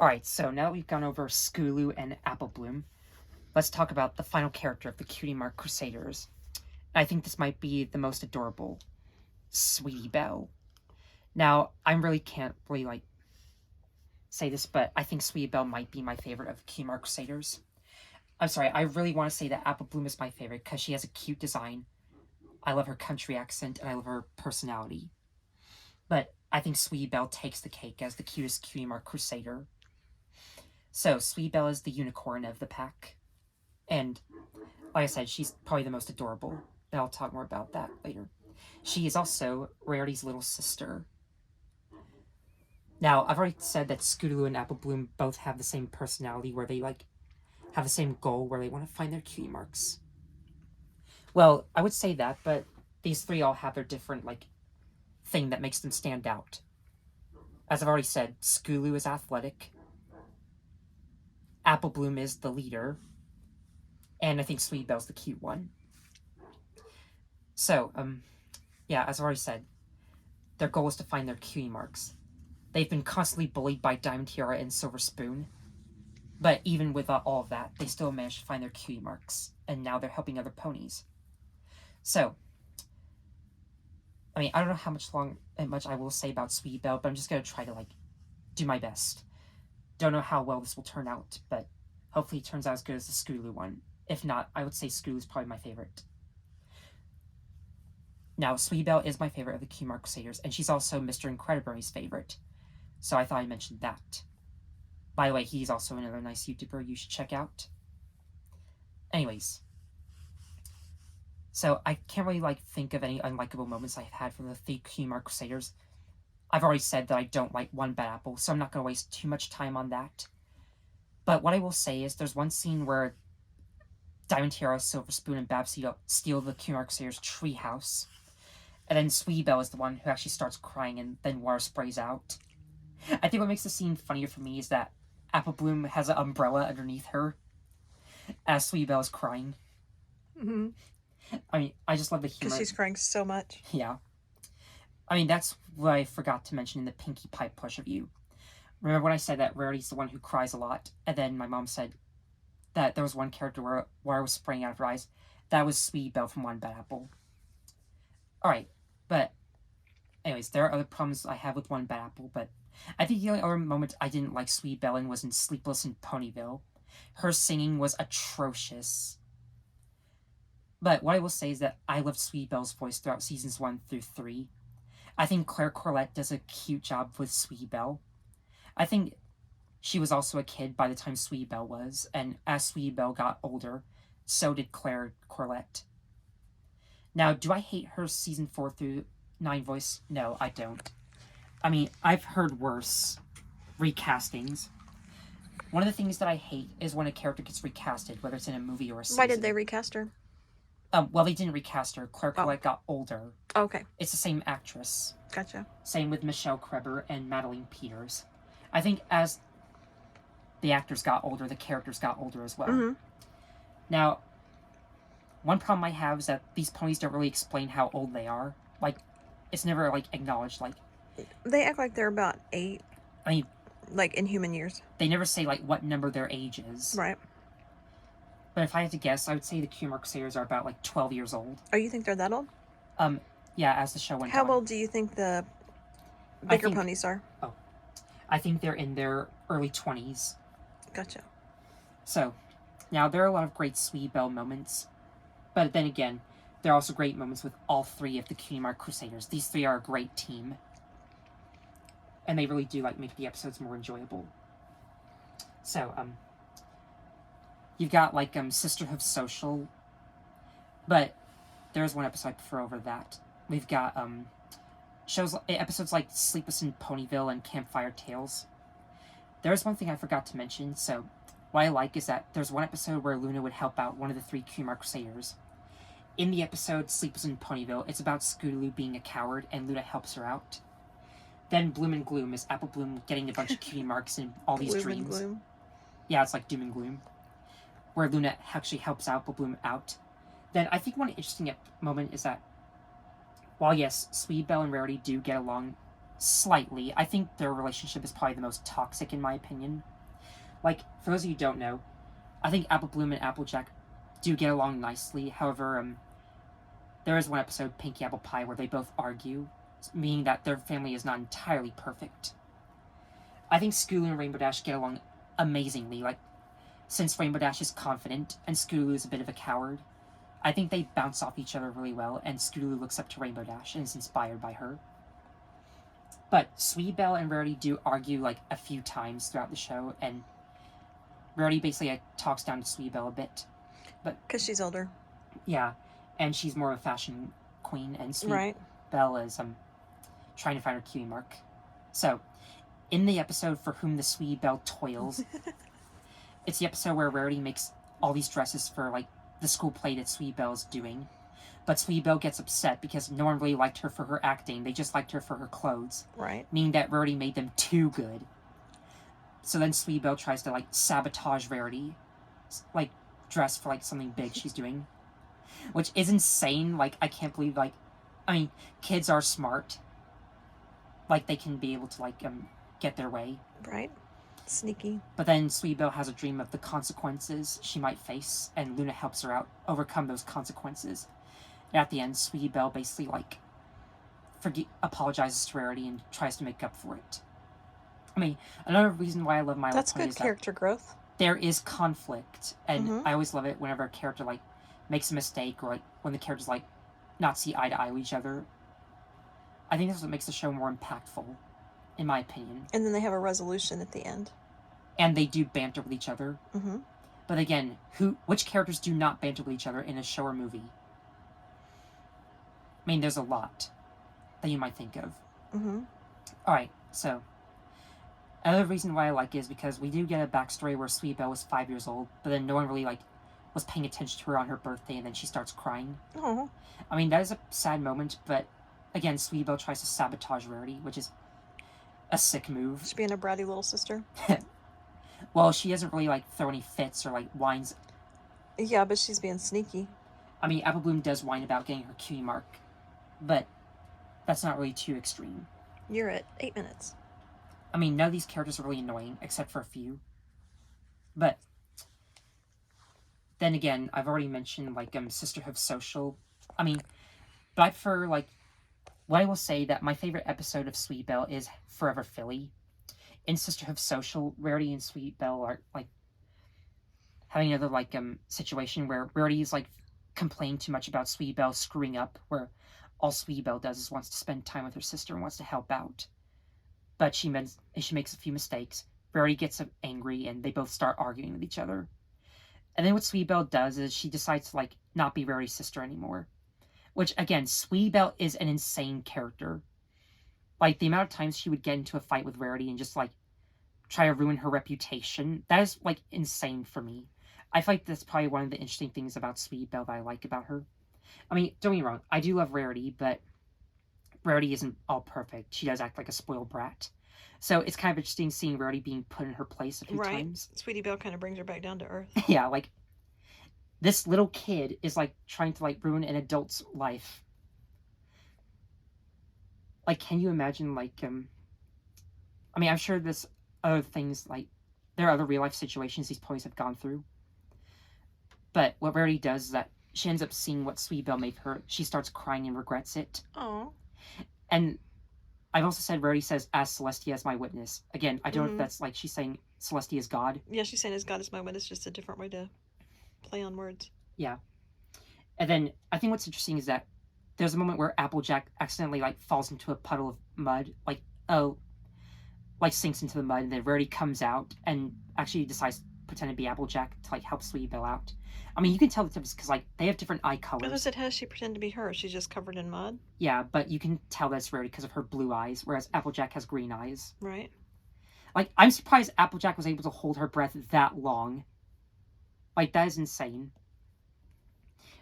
Alright, so now that we've gone over Scootaloo and Apple Bloom, let's talk about the final character of the Cutie Mark Crusaders. I think this might be the most adorable, Sweetie Belle. Now, I really can't really say this, but I think Sweetie Belle might be my favorite of the Cutie Mark Crusaders. I'm sorry, I really want to say that Apple Bloom is my favorite because she has a cute design. I love her country accent and I love her personality. But I think Sweetie Belle takes the cake as the cutest Cutie Mark Crusader. So, Sweetie Belle is the unicorn of the pack. And like I said, she's probably the most adorable. And I'll talk more about that later. She is also Rarity's little sister. Now, I've already said that Scootaloo and Apple Bloom both have the same personality where they have the same goal where they want to find their cutie marks. Well, I would say that, but these three all have their different thing that makes them stand out. As I've already said, Scootaloo is athletic. Apple Bloom is the leader. And I think Sweet Belle's the cute one. So, yeah, as I've already said, their goal is to find their cutie marks. They've been constantly bullied by Diamond Tiara and Silver Spoon. But even with all of that, they still managed to find their cutie marks. And now they're helping other ponies. So, I mean, I don't know how much I will say about Sweet Belle, but I'm just going to try to, do my best. Don't know how well this will turn out, but hopefully it turns out as good as the Scootaloo one. If not, I would say Scootaloo is probably my favorite. Now, Sweet Belle is my favorite of the Cutie Mark Crusaders, and she's also Mr. Incredibury's favorite. So I thought I mentioned that. By the way, he's also another nice YouTuber you should check out. Anyways. So I can't really think of any unlikable moments I've had from the Cutie Mark Crusaders. I've already said that I don't like One Bad Apple, so I'm not going to waste too much time on that. But what I will say is there's one scene where Diamond Tiara, Silver Spoon, and Babsy steal the Cutie Mark Crusaders' treehouse. And then Sweetie Belle is the one who actually starts crying and then water sprays out. I think what makes the scene funnier for me is that Apple Bloom has an umbrella underneath her as Sweetie Belle is crying. Mm-hmm. I mean, I just love the humor. Because she's crying so much. Yeah. I mean, that's what I forgot to mention in the Pinkie Pie plush review. Remember when I said that Rarity's the one who cries a lot? And then my mom said that there was one character where water was spraying out of her eyes. That was Sweetie Belle from One Bad Apple. Alright, but anyways, there are other problems I have with One Bad Apple, but I think the only other moment I didn't like Sweetie Belle in was in Sleepless in Ponyville. Her singing was atrocious. But what I will say is that I loved Sweetie Belle's voice throughout seasons 1 through 3. I think Claire Corlett does a cute job with Sweetie Belle. I think she was also a kid by the time Sweetie Belle was, and as Sweetie Belle got older, so did Claire Corlett. Now, do I hate her season 4 through 9 voice? No, I don't. I mean, I've heard worse recastings. One of the things that I hate is when a character gets recasted, whether it's in a movie or a season. Why did they recast her? Well, they didn't recast her. Claire Corlett got older. Okay. It's the same actress. Gotcha. Same with Michelle Kreber and Madeline Peters. I think as the actors got older, the characters got older as well. Mm-hmm. Now, one problem I have is that these ponies don't really explain how old they are. It's never, acknowledged, They act like they're about 8. I mean... in human years. They never say, what number their age is. Right. But if I had to guess, I would say the Cutie Mark Crusaders are about, 12 years old. Oh, you think they're that old? Yeah, as the show went on. How old do you think the bigger ponies are? Oh. I think they're in their early 20s. Gotcha. So, now there are a lot of great Sweetie Belle moments. But then again, there are also great moments with all 3 of the Cutie Mark Crusaders. These 3 are a great team. And they really do, make the episodes more enjoyable. So, you've got, Sisterhood Social. But there's one episode I prefer over that. We've got, episodes like Sleepless in Ponyville and Campfire Tales. There's one thing I forgot to mention, so what I like is that there's one episode where Luna would help out one of the 3 Cutie Mark Crusaders. In the episode Sleepless in Ponyville, it's about Scootaloo being a coward, and Luna helps her out. Then Bloom and Gloom is Apple Bloom getting a bunch of cutie marks in all these Bloom dreams. And gloom. Yeah, it's like doom and gloom. Where Luna actually helps Apple Bloom out. Then I think one interesting moment is that while yes, Sweet Belle and Rarity do get along Slightly. I think their relationship is probably the most toxic in my opinion. Like, for those of you who don't know, I think Apple Bloom and Applejack do get along nicely. However, there is one episode, Pinky Apple Pie, where they both argue, meaning that their family is not entirely perfect. I think Scootaloo and Rainbow Dash get along amazingly. Like, since Rainbow Dash is confident and Scootaloo is a bit of a coward, I think they bounce off each other really well, and Scootaloo looks up to Rainbow Dash and is inspired by her. But Sweet Belle and Rarity do argue like a few times throughout the show, and Rarity basically talks down to Sweet Belle a bit. But because she's older. Yeah, and she's more of a fashion queen, and Right. Belle is trying to find her cutie mark. So, in the episode For Whom the Sweet Belle Toils, it's the episode where Rarity makes all these dresses for like the school play that Sweet Belle's doing. But Sweet Belle gets upset because no one really liked her for her acting. They just liked her for her clothes. Right. Meaning that Rarity made them too good. So then Sweet Belle tries to like sabotage Rarity, like dress for like something big she's doing, which is insane. Like, I can't believe, like, I mean, kids are smart. Like, they can be able to like get their way. Right. Sneaky. But then Sweet Belle has a dream of the consequences she might face, and Luna helps her out overcome those consequences. And at the end, Sweet Belle basically like apologizes to Rarity and tries to make up for it. I mean, another reason why I love My Little That's Pony good is character growth. there is conflict, and I always love it whenever a character like makes a mistake, or like when the characters like not see eye to eye with each other. I think this is what makes the show more impactful, in my opinion. And then they have a resolution at the end. And they do banter with each other. Mm-hmm. But again, which characters do not banter with each other in a show or movie? I mean, there's a lot that you might think of. Mm-hmm. Alright, so another reason why I like it is because we do get a backstory where Sweet Belle was 5 years old, but then no one really like was paying attention to her on her birthday, and then she starts crying. Oh. I mean, that is a sad moment, but again, Sweet Belle tries to sabotage Rarity, which is a sick move. She's being a bratty little sister. Well, she doesn't really like throw any fits or like whines. Yeah, but she's being sneaky. I mean, Apple Bloom does whine about getting her cutie mark, but that's not really too extreme. You're at 8 minutes. I mean, none of these characters are really annoying, except for a few. But then again, I've already mentioned like Sisterhood Social. I mean, but I prefer like what I will say that my favorite episode of Sweet Belle is Forever Philly. In Sisterhood Social, Rarity and Sweet Belle are like having another like situation where Rarity is like complaining too much about Sweet Belle screwing up, where all Sweet Belle does is wants to spend time with her sister and wants to help out. But she makes a few mistakes. Rarity gets angry, and they both start arguing with each other. And then what Sweet Belle does is she decides to like not be Rarity's sister anymore. Which again, Sweet Belle is an insane character. Like, the amount of times she would get into a fight with Rarity and just like try to ruin her reputation, that is like insane for me. I feel like that's probably one of the interesting things about Sweet Belle that I like about her. I mean, don't get me wrong, I do love Rarity, but Rarity isn't all perfect. She does act like a spoiled brat. So it's kind of interesting seeing Rarity being put in her place a few times. Sweetie Belle kind of brings her back down to earth. Yeah, like, this little kid is like trying to like ruin an adult's life. Like, can you imagine, like, I mean, I'm sure there's other things, like, there are other real-life situations these ponies have gone through. But what Rarity does is that she ends up seeing what Sweet Belle made her. She starts crying and regrets it. Oh. And I've also said, Rarity says, as Celestia as my witness. Again, I don't know if that's, like, she's saying Celestia is God. Yeah, she's saying as God is my witness, just a different way to play on words. Yeah. And then, I think what's interesting is that there's a moment where Applejack accidentally like falls into a puddle of mud, like sinks into the mud, and then Rarity comes out and actually decides to pretend to be Applejack to like help Sweet Belle out. I mean, you can tell the difference because like they have different eye colors. But said, how does she pretend to be her? She's just covered in mud. Yeah, but you can tell that's Rarity because of her blue eyes, whereas Applejack has green eyes. Right. Like, I'm surprised Applejack was able to hold her breath that long. Like, that is insane.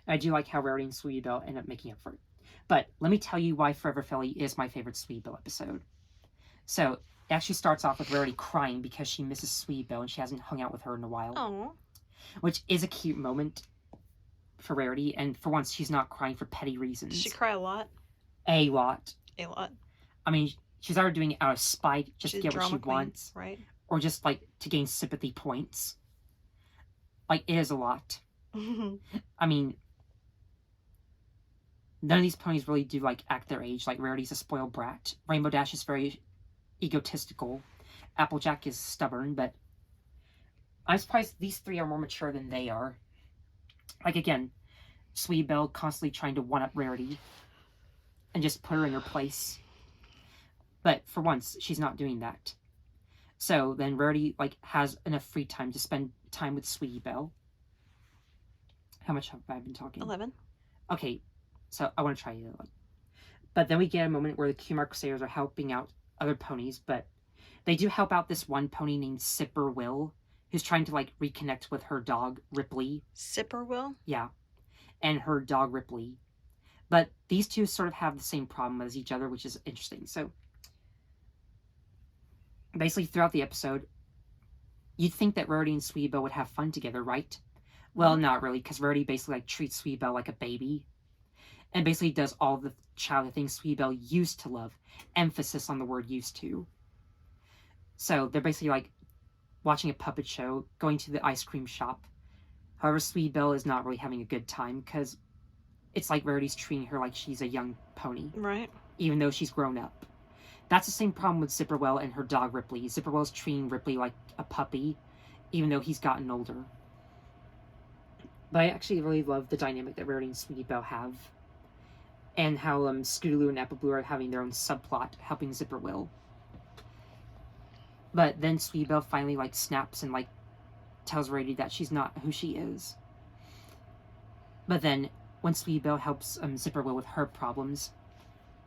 And I do like how Rarity and Sweet Belle end up making up for it. But let me tell you why Forever Philly is my favorite Sweet Belle episode. So, it actually starts off with Rarity crying because she misses Sweet Belle and she hasn't hung out with her in a while. Oh. Which is a cute moment for Rarity, and for once, she's not crying for petty reasons. Does she cry a lot? A lot. A lot. I mean, she's either doing it out of spite, just She's to get what she drama queen, wants, right? or just like to gain sympathy points. Like, it is a lot. I mean, none of these ponies really do like act their age. Like, Rarity's a spoiled brat. Rainbow Dash is very egotistical. Applejack is stubborn, but I'm surprised these three are more mature than they are. Like, again, Sweet Belle constantly trying to one up Rarity and just put her in her place. But for once, she's not doing that. So then Rarity like has enough free time to spend time with Sweetie Belle. How much have I been talking? 11. Okay, so I want to try it. But then we get a moment where the Kumar Crusaders are helping out other ponies, but they do help out this one pony named Sipper Will, who's trying to like reconnect with her dog Ripley. Sipper Will? Yeah, and her dog Ripley. But these two sort of have the same problem as each other, which is interesting. So basically, throughout the episode, you'd think that Rarity and Sweet Belle would have fun together, right? Well, not really, because Rarity basically like treats Sweet Belle like a baby, and basically does all the childhood things Sweet Belle used to love. Emphasis on the word "used to." So they're basically like watching a puppet show, going to the ice cream shop. However, Sweet Belle is not really having a good time because it's like Rarity's treating her like she's a young pony, Right. even though she's grown up. That's the same problem with Zipperwell and her dog Ripley. Zipperwell's treating Ripley like a puppy, even though he's gotten older. But I actually really love the dynamic that Rarity and Sweetie Belle have, and how Scootaloo and Apple Blue are having their own subplot helping Zipperwell. But then Sweetie Belle finally like snaps and like tells Rarity that she's not who she is. But then when Sweetie Belle helps Zipperwell with her problems,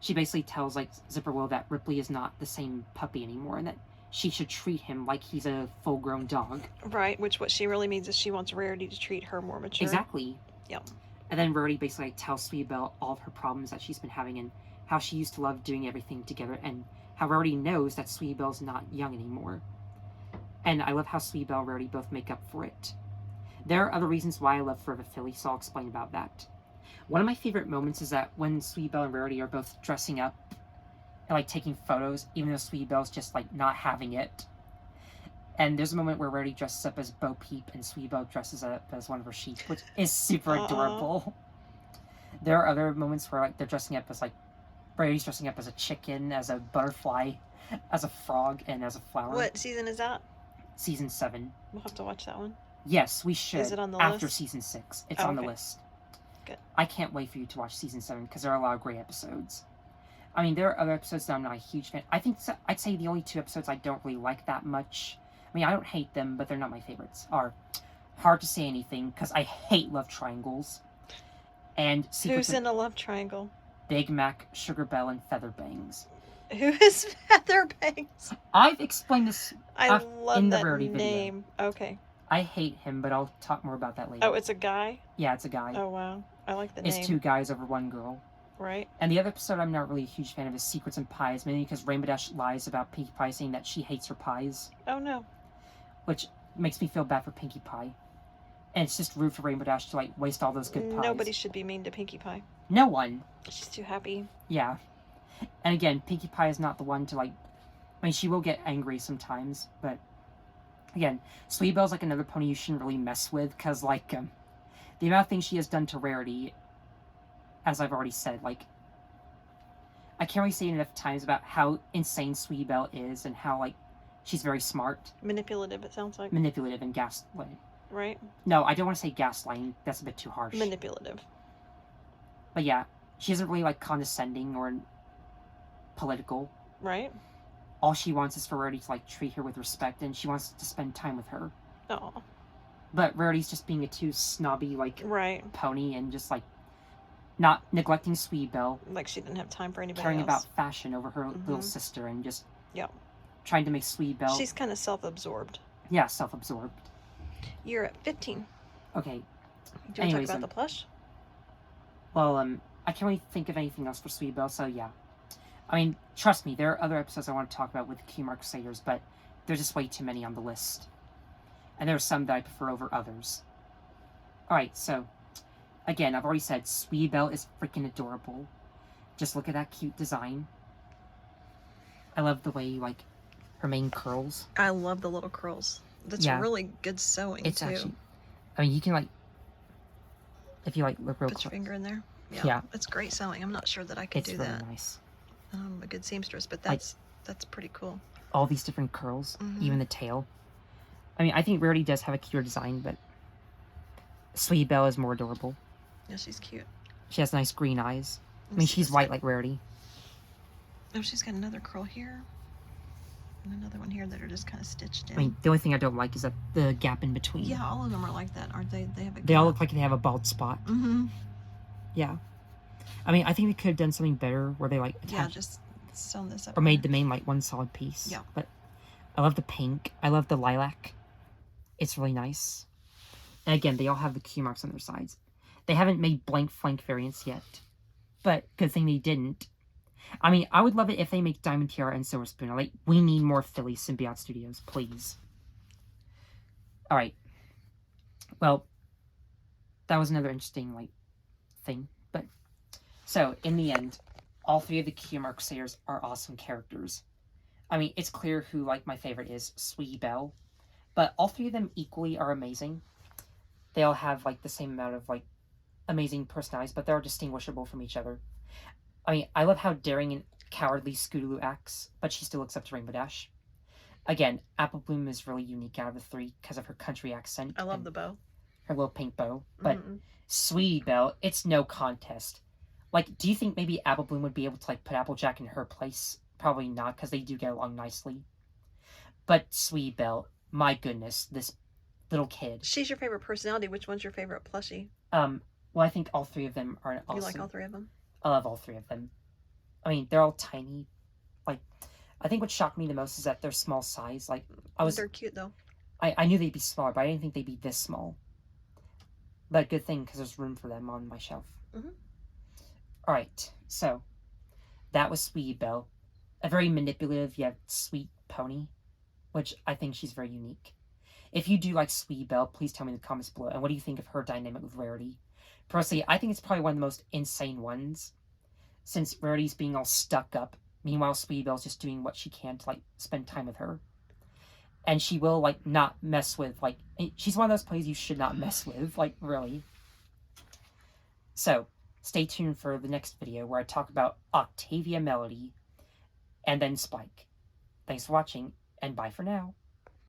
she basically tells like Zipperwell that Ripley is not the same puppy anymore, and that she should treat him like he's a full-grown dog. Right, which what she really means is she wants Rarity to treat her more mature. Exactly. Yep. And then Rarity basically like, tells Sweetie Belle all of her problems that she's been having and how she used to love doing everything together, and how Rarity knows that Sweetie Belle's not young anymore. And I love how Sweetie Belle and Rarity both make up for it. There are other reasons why I love Forever Philly, so I'll explain about that. One of my favorite moments is that when Sweetie Belle and Rarity are both dressing up and like taking photos, even though Sweetie Belle's just like not having it. And there's a moment where Rarity dresses up as Bo Peep and Sweetie Belle dresses up as one of her sheep, which is super adorable. There are other moments where like they're dressing up as like Rarity's dressing up as a chicken, as a butterfly, as a frog, and as a flower. What season is that? Season 7. We'll have to watch that one. Yes, we should. Is it on the after list? season 6? It's on the list. Good. I can't wait for you to watch season 7 because there are a lot of great episodes. I mean, there are other episodes that I'm not a huge fan. I'd say the only 2 episodes I don't really like that much. I mean, I don't hate them, but they're not my favorites. Are Hard to Say Anything, because I hate love triangles. And Who's in a love triangle? Big Mac, Sugar Belle, and Featherbangs. Who is Featherbangs? I've explained this I love in the that Rarity name. video. Okay. I hate him, but I'll talk more about that later. Oh, it's a guy? Yeah, it's a guy. Oh, wow. I like the name. It's 2 guys over 1 girl. Right. And the other episode I'm not really a huge fan of is Secrets and Pies, mainly because Rainbow Dash lies about Pinkie Pie, saying that she hates her pies. Oh, no. Which makes me feel bad for Pinkie Pie. And it's just rude for Rainbow Dash to, like, waste all those good pies. Nobody should be mean to Pinkie Pie. No one. She's too happy. Yeah. And again, Pinkie Pie is not the one to, like... I mean, she will get angry sometimes, but... Again, Sweet Belle's, like, another pony you shouldn't really mess with, because, like, the amount of things she has done to Rarity, as I've already said, like... I can't really say enough times about how insane Sweet Belle is, and how, like, she's very smart. Manipulative, it sounds like. Manipulative and gaslighting. Right? No, I don't want to say gaslighting. That's a bit too harsh. Manipulative. But yeah, she isn't really, like, condescending or political. Right? All she wants is for Rarity to, like, treat her with respect, and she wants to spend time with her. Oh. But Rarity's just being a too snobby, like, right. pony, and just, like, not neglecting Sweet Belle. Like she didn't have time for anybody caring else. about fashion over her little sister, and just trying to make Sweet Belle... She's kind of self-absorbed. Yeah, self-absorbed. You're at 15. Okay. Do you want to talk about the plush? Well, I can't really think of anything else for Sweet Belle, so yeah. I mean, trust me, there are other episodes I want to talk about with the Kumar Crusaders, but there's just way too many on the list. And there are some that I prefer over others. Alright, so, again, I've already said Sweet Belle is freaking adorable. Just look at that cute design. I love the way, like, her mane curls. I love the little curls. That's Yeah. really good sewing, It's too. actually, I mean, you can, like, if you, like, look real Put your close. finger in there. Yeah. It's great sewing. I'm not sure that I could It's do really that. nice. A good seamstress, but Like, that's pretty cool. all these different curls, Mhm. even the tail. I mean, I think Rarity does have a cuter design, but Sweet Belle is more adorable. Yeah, she's cute. She has nice green eyes. I Let me mean, see she's this white guy. like Rarity. Oh, she's got another curl here. And another one here that are just kind of stitched in. I mean, the only thing I don't like is that the gap in between. Yeah, all of them are like that, aren't they? They have a gap. They all look like they have a bald spot. Mm-hmm. Yeah. I mean, I think they could have done something better where they, like, attached... Yeah, just sewn this up. Or made the mane, like, one solid piece. Yeah. But I love the pink. I love the lilac. It's really nice. And again, they all have the Q marks on their sides. They haven't made blank flank variants yet. But good thing they didn't. I mean, I would love it if they make Diamond Tiara and Silver Spoon. Like, we need more Philly Symbiote Studios, please. Alright. Well, that was another interesting, like, thing. But, so, in the end, all three of the Q Mark Sayers are awesome characters. I mean, it's clear who, like, my favorite is, Sweetie Belle. But all three of them equally are amazing. They all have, like, the same amount of, like, amazing personalities, but they're distinguishable from each other. I mean, I love how daring and cowardly Scootaloo acts, but she still looks up to Rainbow Dash. Again, Apple Bloom is really unique out of the three because of her country accent. I love the bow. Her little pink bow. But Sweetie Belle, it's no contest. Like, do you think maybe Apple Bloom would be able to, like, put Applejack in her place? Probably not, because they do get along nicely. But Sweetie Belle, my goodness, this little kid. She's your favorite personality. Which one's your favorite plushie? Well, I think all three of them are awesome. You like all three of them? I love all three of them. I mean, they're all tiny. Like, I think what shocked me the most is that they're small size. Like, They're cute, though. I knew they'd be smaller, but I didn't think they'd be this small. But good thing, because there's room for them on my shelf. Alright, so, that was Sweetie Belle. A very manipulative, yet sweet pony, which I think she's very unique. If you do like Sweetie Belle, please tell me in the comments below. And what do you think of her dynamic with Rarity? Personally, I think it's probably one of the most insane ones, since Rarity's being all stuck up. Meanwhile, Sweetie Belle's just doing what she can to, like, spend time with her. And she will, like, not mess with, like... She's one of those ponies you should not mess with, like, really. So, stay tuned for the next video where I talk about Octavia Melody and then Spike. Thanks for watching, and bye for now.